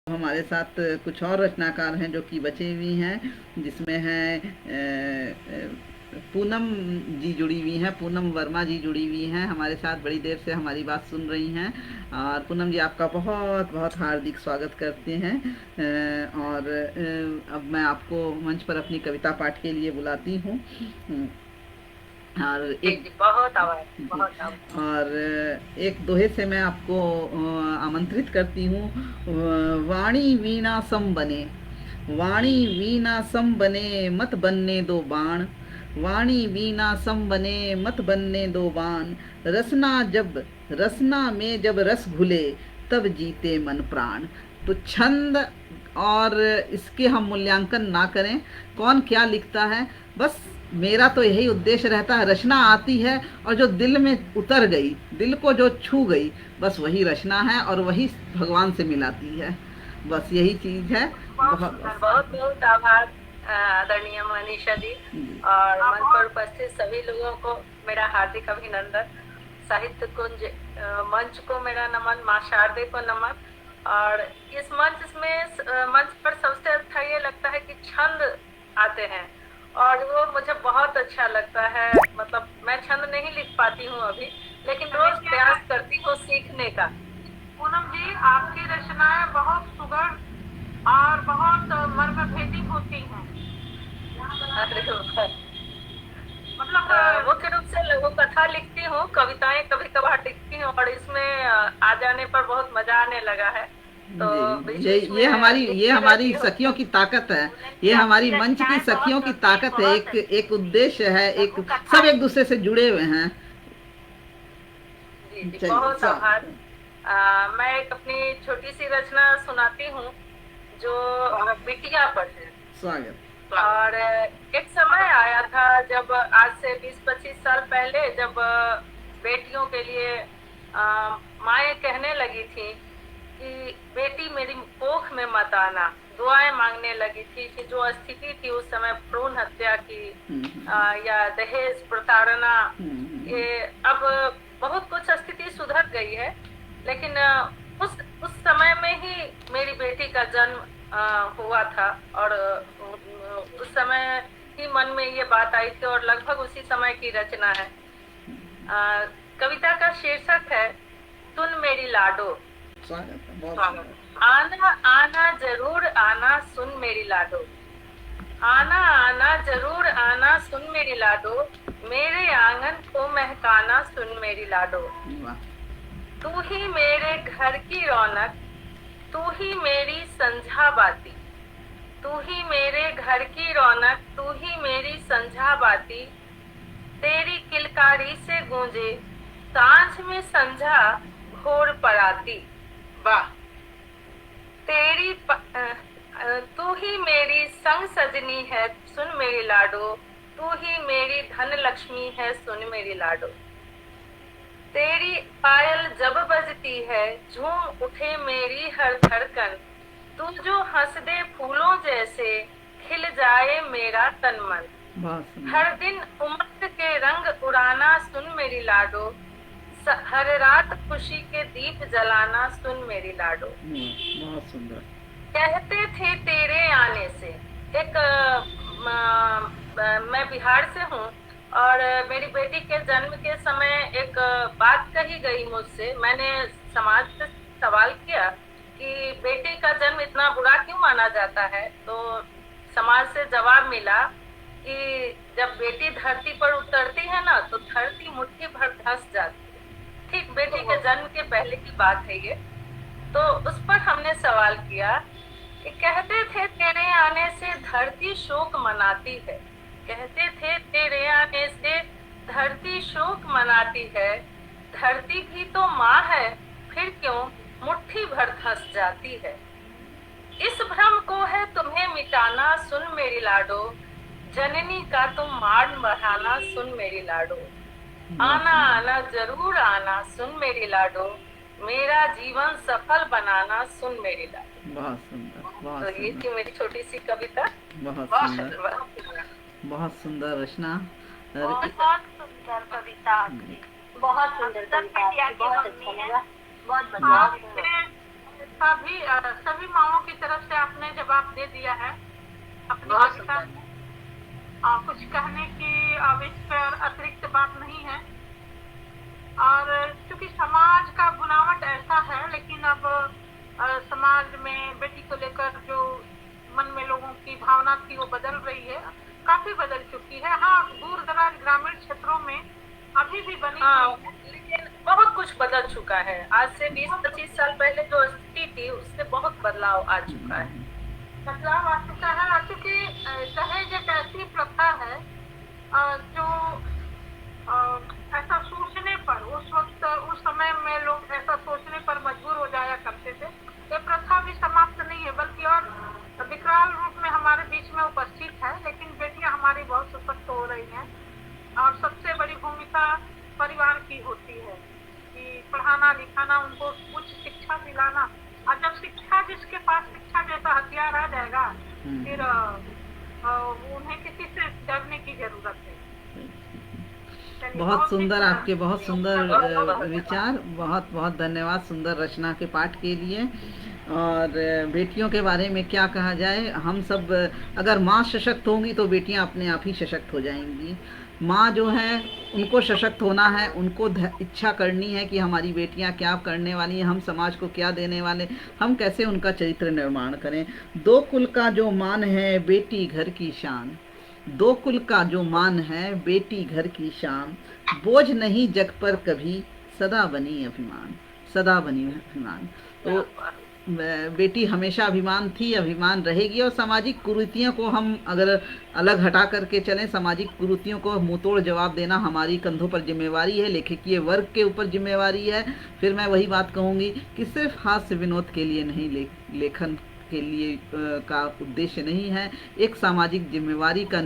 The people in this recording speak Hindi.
हमारे साथ कुछ और रचनाकार हैं जो कि बचे हुए हैं, जिसमें हैं पूनम जी जुड़ी हुई हैं, पूनम वर्मा जी जुड़ी हुई हैं हमारे साथ, बड़ी देर से हमारी बात सुन रही हैं। और पूनम जी आपका बहुत बहुत हार्दिक स्वागत करते हैं। और अब मैं आपको मंच पर अपनी कविता पाठ के लिए बुलाती हूँ। और एक बहुत आभार, जी, बहुत आभार। और एक दोहे से मैं आपको आमंत्रित करती हूँ। वाणी वीणा सम बने, वाणी वीणा सम बने मत बनने दो बाण, वाणी वीणा सम बने मत बनने दो बाण, रसना में जब रस घुले तब जीते मन प्राण। तो छंद और इसके हम मूल्यांकन ना करें, कौन क्या लिखता है, बस मेरा तो यही उद्देश्य रहता है, रचना आती है और जो दिल में उतर गई, दिल को जो छू गई, बस वही रचना है और वही भगवान से मिलाती है। बस यही चीज़ है। बहुत बहुत बहुत आभार आदरणीय मनीषा जी, और मंच पर उपस्थित सभी लोगों को मेरा हार्दिक अभिनंदन। साहित्य कुंज मंच को मेरा नमन, माँ शारदे को नमन। और इस मंच पर सबसे अच्छा ये लगता है कि छंद आते हैं, और वो मुझे बहुत अच्छा लगता है। मतलब मैं छंद नहीं लिख पाती हूँ अभी, लेकिन रोज प्रयास करती हूँ सीखने का। पूनम जी, आपकी रचनाएं बहुत सुगढ़ और बहुत मर्मभेदी होती हैं। मतलब मुख्य रूप से लघु कथा लिखती हूँ, कविताएं कभी कभार लिखती हूँ, और इसमें आ जाने पर बहुत मजा आने लगा है। तो बीच बीच में ये हमारी सखियों की ताकत है, ये हमारी मंच की सखियों की ताकत है। एक उद्देश्य है, एक सब एक दूसरे से जुड़े हुए हैं। जी जी, बहुत आभार। मैं एक अपनी छोटी सी रचना सुनाती हूँ जो बिटिया पर है। स्वागत। और एक समय आया था जब आज से 20-25 साल पहले, जब बेटियों के लिए माएँ कहने लगी थी कि बेटी मेरी कोख में मत आना, दुआएं मांगने लगी थी कि जो स्थिति थी उस समय भ्रूण हत्या की या दहेज प्रताड़ना, ये अब बहुत कुछ स्थिति सुधर गई है, लेकिन उस समय में ही मेरी बेटी का जन्म हुआ था। और उस समय ही मन में ये बात आई थी, और लगभग उसी समय की रचना है। कविता का शीर्षक है सुन मेरी लाडो। आना आना जरूर आना सुन मेरी लाडो, आना आना जरूर आना सुन मेरी लाडो, मेरे आंगन को महकाना सुन मेरी लाडो। तू ही मेरे घर की रौनक, तू ही मेरी संझा बाती, तू ही मेरे घर की रौनक, तू ही मेरी संझा बाती, तेरी किलकारी से गूंजे सांझ में संझा घोर पराती। वाह। तेरी तू ही मेरी संग सजनी है सुन मेरी लाडो, तू ही मेरी धन लक्ष्मी है सुन मेरी लाडो। तेरी पायल जब बजती है झूम उठे मेरी हर धड़कन, तू जो हंस दे फूलों जैसे खिल जाए मेरा तन मन। हर दिन उमंग के रंग उड़ाना सुन मेरी लाडो, हर रात खुशी के दीप जलाना सुन मेरी लाडो। बहुत सुंदर। कहते थे तेरे आने से, एक मैं बिहार से हूँ, और मेरी बेटी के जन्म के समय एक बात कही गई मुझसे। मैंने समाज से सवाल किया कि बेटी का जन्म इतना बुरा क्यों माना जाता है, तो समाज से जवाब मिला कि जब बेटी धरती पर उतरती है ना, तो धरती मुट्ठी भर धंस जाती है। ठीक बेटी के जन्म के पहले की बात है ये। तो उस पर हमने सवाल किया कि कहते थे तेरे आने से धरती शोक मनाती है, कहते थे तेरे आने से धरती शोक मनाती है, धरती भी तो माँ है फिर क्यों मुट्ठी भर धंस जाती है। इस भ्रम को है तुम्हें मिटाना सुन मेरी लाडो, जननी का तुम मान बढ़ाना सुन मेरी लाडो। आना आना जरूर आना सुन मेरी लाडो, मेरा जीवन सफल बनाना सुन मेरी लाडो। बहुत सुंदर, बहुत तो ये थी मेरी छोटी सी कविता। बहुत सुंदर, बहुत सुंदर रचना। बहुत सुंदर कविता आपकी, बहुत सुंदर कविता आपकी, बहुत अच्छा लगा, बहुत बढ़िया। सभी माओं की तरफ से आपने जवाब दे दिया है अपनी बहुत कविता सुंदर। में। कुछ कहने की अब इस पर अतिरिक्त बात नहीं है। और क्योंकि समाज का बुनावट ऐसा है, लेकिन अब समाज में बेटी को लेकर जो मन में लोगों की भावना थी वो बदल रही है, काफी बदल चुकी है। हाँ, दूर दराज ग्रामीण क्षेत्रों में अभी भी बनी हाँ, हुई है। लेकिन बहुत कुछ बदल चुका है। आज से 20-25 साल पहले जो स्थिति थी उससे बहुत बदलाव आ चुका है। बदलाव आ चुका है, क्योंकि दहेज एक ऐसी प्रथा है जो ऐसा सोचने पर उस वक्त उस समय में लोग ऐसा सोचने पर मजबूर हो जाया करते थे। ये प्रथा भी समाप्त नहीं है, बल्कि और विकराल रूप में हमारे बीच में उपस्थित है। लेकिन बेटियां हमारी बहुत सशक्त हो रही हैं और सबसे बड़ी भूमिका परिवार की होती है कि पढ़ाना लिखाना, उनको उच्च शिक्षा दिलाना। और जब शिक्षा, जिसके पास शिक्षा जैसा हथियार आ जाएगा, फिर उन्हें किसी से डरने की जरूरत है। बहुत सुंदर, आपके बहुत सुंदर विचार। बहुत बहुत धन्यवाद सुंदर रचना के पाठ के लिए। और बेटियों के बारे में क्या कहा जाए, हम सब अगर माँ सशक्त होंगी तो बेटियां अपने आप ही सशक्त हो जाएंगी। माँ जो है उनको सशक्त होना है, उनको इच्छा करनी है कि हमारी बेटियां क्या करने वाली हैं, हम समाज को क्या देने वाले, हम कैसे उनका चरित्र निर्माण करें। दो कुल का जो मान है बेटी घर की शान, दो कुल का जो मान है बेटी घर की शान, बोझ नहीं जग पर कभी सदा बनी अभिमान, सदा बनी अभिमान। तो बेटी हमेशा अभिमान थी, अभिमान रहेगी। और सामाजिक कुरीतियों को हम अगर अलग हटा करके चलें, सामाजिक कुरीतियों को मुंह तोड़ जवाब देना हमारी कंधों पर जिम्मेवारी है, लेखकीय वर्ग के ऊपर जिम्मेवारी है। फिर मैं वही बात कहूँगी कि सिर्फ हास्य विनोद के लिए नहीं, लेखन के लिए का उद्देश्य नहीं है, एक सामाजिक जिम्मेवारी का